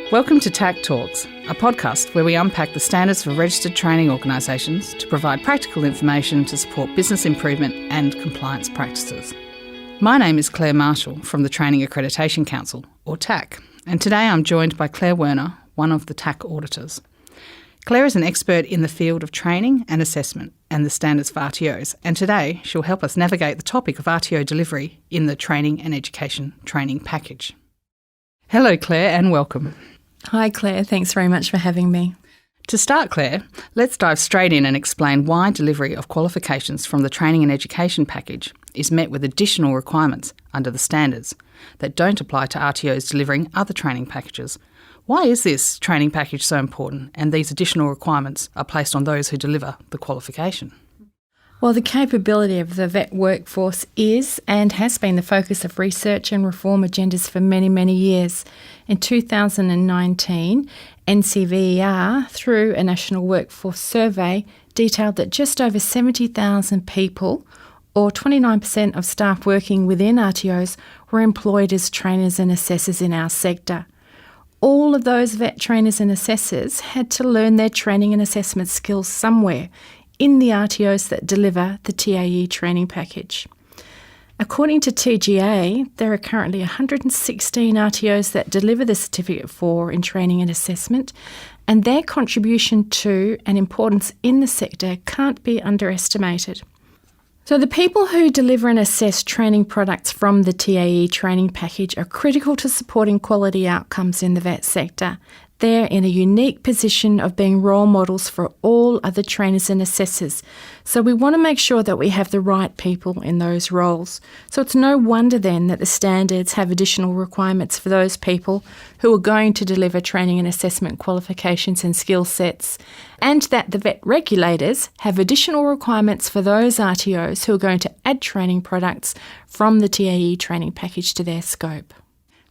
Welcome to TAC Talks, a podcast where we unpack the standards for registered training organisations to provide practical information to support business improvement and compliance practices. My name is Claire Marshall from the Training Accreditation Council, or TAC, and today I'm joined by Claire Werner, one of the TAC auditors. Claire is an expert in the field of training and assessment and the standards for RTOs, and today she'll help us navigate the topic of RTO delivery in the Training and Education Training Package. Hello Claire and welcome. Hi Claire, thanks very much for having me. To start, Claire, let's dive straight in and explain why delivery of qualifications from the Training and Education Package is met with additional requirements under the standards that don't apply to RTOs delivering other training packages. Why is this training package so important and these additional requirements are placed on those who deliver the qualification? Well, the capability of the vet workforce is and has been the focus of research and reform agendas for many, many years. In 2019, NCVER, through a national workforce survey, detailed that just over 70,000 people, or 29% of staff working within RTOs, were employed as trainers and assessors in our sector. All of those vet trainers and assessors had to learn their training and assessment skills somewhere in the RTOs that deliver the TAE Training Package. According to TGA, there are currently 116 RTOs that deliver the Certificate IV in Training and Assessment, and their contribution to and importance in the sector can't be underestimated. So the people who deliver and assess training products from the TAE Training Package are critical to supporting quality outcomes in the vet sector. They're in a unique position of being role models for all other trainers and assessors. So we want to make sure that we have the right people in those roles. So it's no wonder then that the standards have additional requirements for those people who are going to deliver training and assessment qualifications and skill sets, and that the vet regulators have additional requirements for those RTOs who are going to add training products from the TAE Training Package to their scope.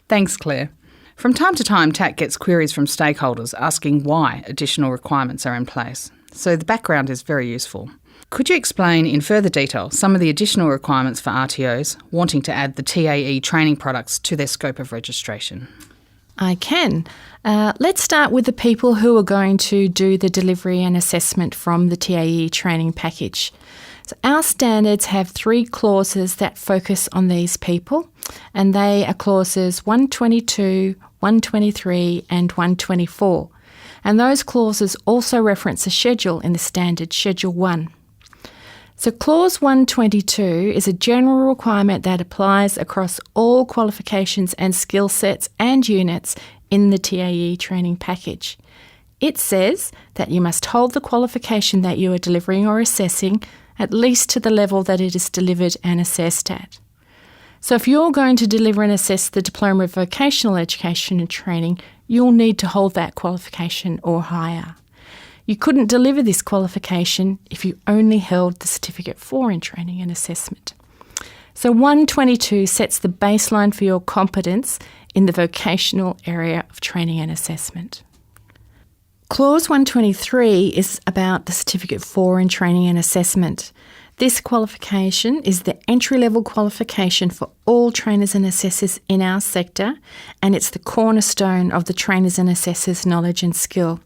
Thanks, Claire. From time to time, TAC gets queries from stakeholders asking why additional requirements are in place, so the background is very useful. Could you explain in further detail some of the additional requirements for RTOs wanting to add the TAE training products to their scope of registration? I can. Let's start with the people who are going to do the delivery and assessment from the TAE Training Package. So our standards have 3 clauses that focus on these people, and they are clauses 122, 123 and 124. And those clauses also reference a schedule in the standard, Schedule 1. So Clause 122 is a general requirement that applies across all qualifications and skill sets and units in the TAE Training Package. It says that you must hold the qualification that you are delivering or assessing at least to the level that it is delivered and assessed at. So if you're going to deliver and assess the Diploma of Vocational Education and Training, you'll need to hold that qualification or higher. You couldn't deliver this qualification if you only held the Certificate IV in Training and Assessment. So 122 sets the baseline for your competence in the vocational area of training and assessment. Clause 123 is about the Certificate IV in Training and Assessment. This qualification is the entry-level qualification for all trainers and assessors in our sector, and it's the cornerstone of the trainers and assessors' knowledge and skill.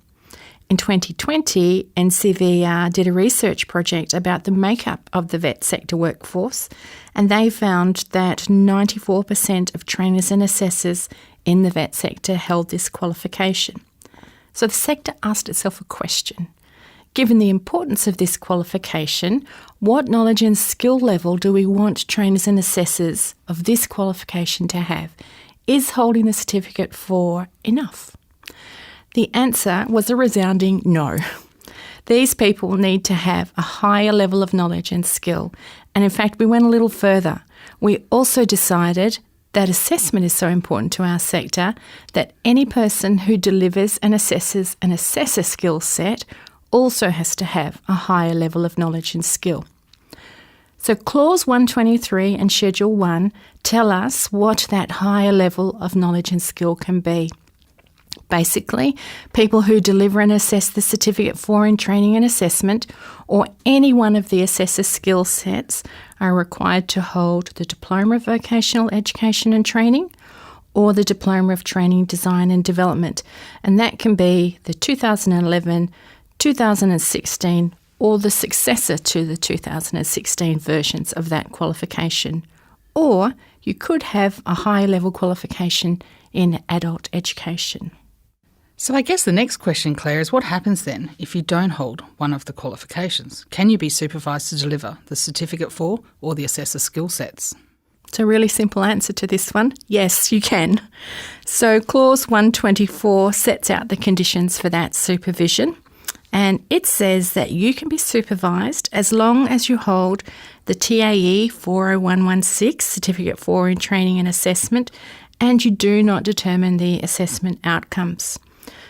In 2020, NCVER did a research project about the makeup of the vet sector workforce, and they found that 94% of trainers and assessors in the vet sector held this qualification. So the sector asked itself a question. Given the importance of this qualification, what knowledge and skill level do we want trainers and assessors of this qualification to have? Is holding the Certificate IV enough? The answer was a resounding no. These people need to have a higher level of knowledge and skill. And in fact, we went a little further. We also decided that assessment is so important to our sector that any person who delivers and assesses an assessor skill set also has to have a higher level of knowledge and skill. So Clause 123 and Schedule 1 tell us what that higher level of knowledge and skill can be. Basically, people who deliver and assess the Certificate IV in Training and Assessment, or any one of the assessor skill sets, are required to hold the Diploma of Vocational Education and Training, or the Diploma of Training Design and Development, and that can be the 2011, 2016 or the successor to the 2016 versions of that qualification. Or you could have a higher level qualification in adult education. So I guess the next question, Claire, is what happens then if you don't hold one of the qualifications? Can you be supervised to deliver the Certificate IV or the assessor skill sets? It's a really simple answer to this one. Yes, you can. So Clause 124 sets out the conditions for that supervision, and it says that you can be supervised as long as you hold the TAE40116 Certificate IV in Training and Assessment, and you do not determine the assessment outcomes.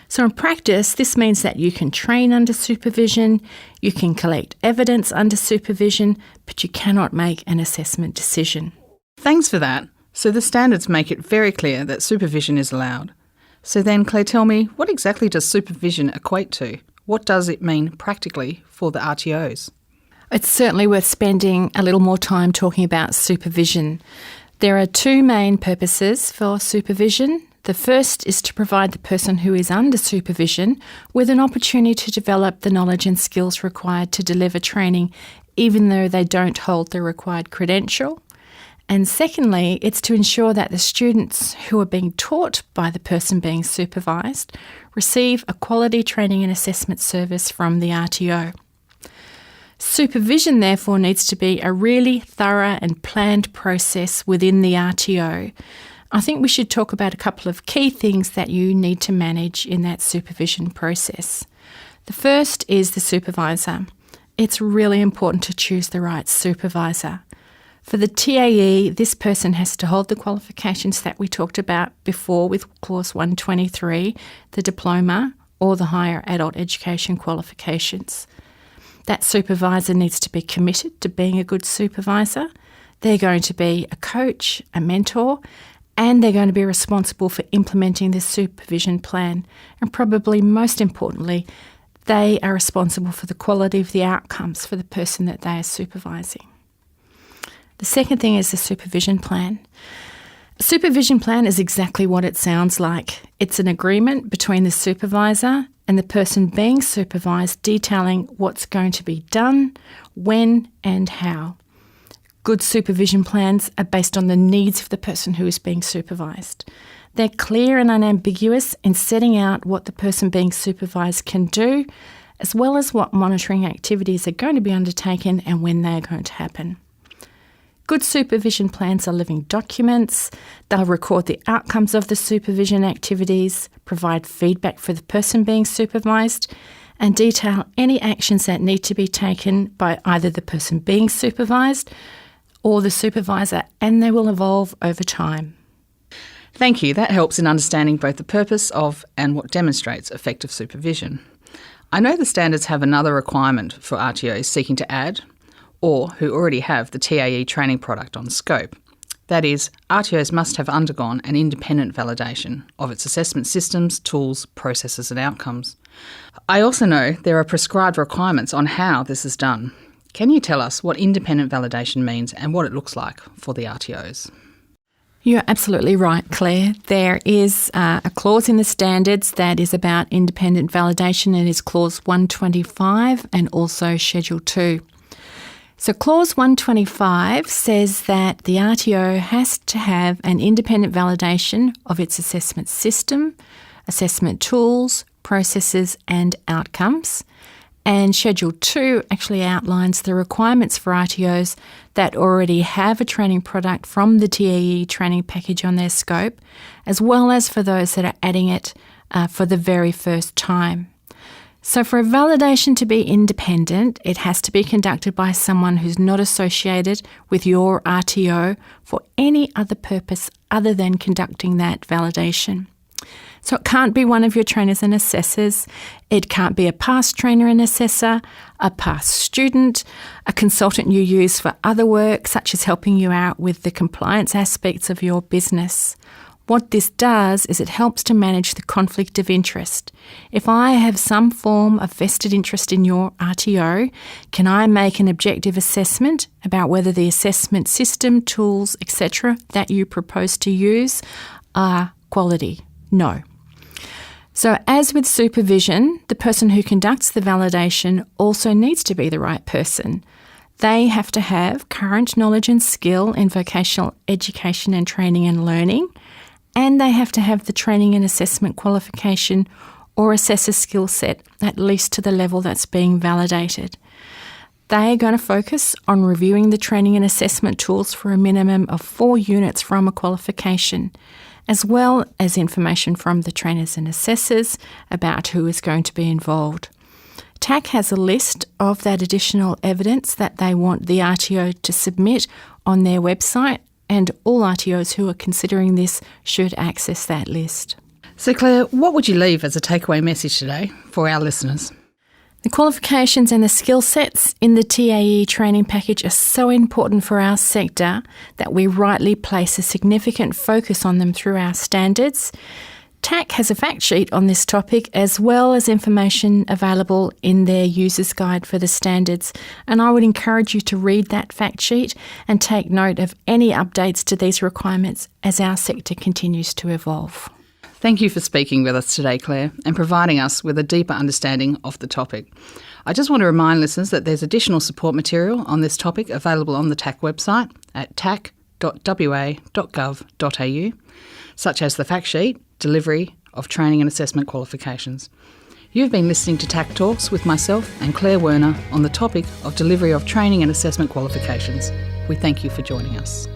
So in practice, this means that you can train under supervision, you can collect evidence under supervision, but you cannot make an assessment decision. Thanks for that. So the standards make it very clear that supervision is allowed. So then, Claire, tell me, what exactly does supervision equate to? What does it mean practically for the RTOs? It's certainly worth spending a little more time talking about supervision. There are two main purposes for supervision. The first is to provide the person who is under supervision with an opportunity to develop the knowledge and skills required to deliver training, even though they don't hold the required credential. And secondly, it's to ensure that the students who are being taught by the person being supervised receive a quality training and assessment service from the RTO. Supervision, therefore, needs to be a really thorough and planned process within the RTO. I think we should talk about a couple of key things that you need to manage in that supervision process. The first is the supervisor. It's really important to choose the right supervisor. For the TAE, this person has to hold the qualifications that we talked about before with Clause 123, the diploma or the higher adult education qualifications. That supervisor needs to be committed to being a good supervisor. They're going to be a coach, a mentor, and they're going to be responsible for implementing the supervision plan. And probably most importantly, they are responsible for the quality of the outcomes for the person that they are supervising. The second thing is the supervision plan. A supervision plan is exactly what it sounds like. It's an agreement between the supervisor and the person being supervised, detailing what's going to be done, when and how. Good supervision plans are based on the needs of the person who is being supervised. They're clear and unambiguous in setting out what the person being supervised can do, as well as what monitoring activities are going to be undertaken and when they are going to happen. Good supervision plans are living documents. They'll record the outcomes of the supervision activities, provide feedback for the person being supervised, and detail any actions that need to be taken by either the person being supervised or the supervisor, and they will evolve over time. Thank you. That helps in understanding both the purpose of and what demonstrates effective supervision. I know the standards have another requirement for RTOs seeking to add or who already have the TAE training product on scope. That is, RTOs must have undergone an independent validation of its assessment systems, tools, processes and outcomes. I also know there are prescribed requirements on how this is done. Can you tell us what independent validation means and what it looks like for the RTOs? You're absolutely right, Claire. There is a clause in the standards that is about independent validation. It is Clause 125 and also Schedule 2. So Clause 125 says that the RTO has to have an independent validation of its assessment system, assessment tools, processes and outcomes. And Schedule 2 actually outlines the requirements for RTOs that already have a training product from the TAE Training Package on their scope, as well as for those that are adding it for the very first time. So for a validation to be independent, it has to be conducted by someone who's not associated with your RTO for any other purpose other than conducting that validation. So it can't be one of your trainers and assessors, it can't be a past trainer and assessor, a past student, a consultant you use for other work, such as helping you out with the compliance aspects of your business. What this does is it helps to manage the conflict of interest. If I have some form of vested interest in your RTO, can I make an objective assessment about whether the assessment system, tools, etc. that you propose to use are quality? No. So as with supervision, the person who conducts the validation also needs to be the right person. They have to have current knowledge and skill in vocational education and training and learning, and they have to have the training and assessment qualification or assessor skill set, at least to the level that's being validated. They are going to focus on reviewing the training and assessment tools for a minimum of 4 units from a qualification, as well as information from the trainers and assessors about who is going to be involved. TAC has a list of that additional evidence that they want the RTO to submit on their website, and all RTOs who are considering this should access that list. So Claire, what would you leave as a takeaway message today for our listeners? The qualifications and the skill sets in the TAE training package are so important for our sector that we rightly place a significant focus on them through our standards. TAC has a fact sheet on this topic, as well as information available in their user's guide for the standards, and I would encourage you to read that fact sheet and take note of any updates to these requirements as our sector continues to evolve. Thank you for speaking with us today, Claire, and providing us with a deeper understanding of the topic. I just want to remind listeners that there's additional support material on this topic available on the TAC website at tac.wa.gov.au, such as the fact sheet, delivery of training and assessment qualifications. You've been listening to TAC Talks with myself and Claire Werner on the topic of delivery of training and assessment qualifications. We thank you for joining us.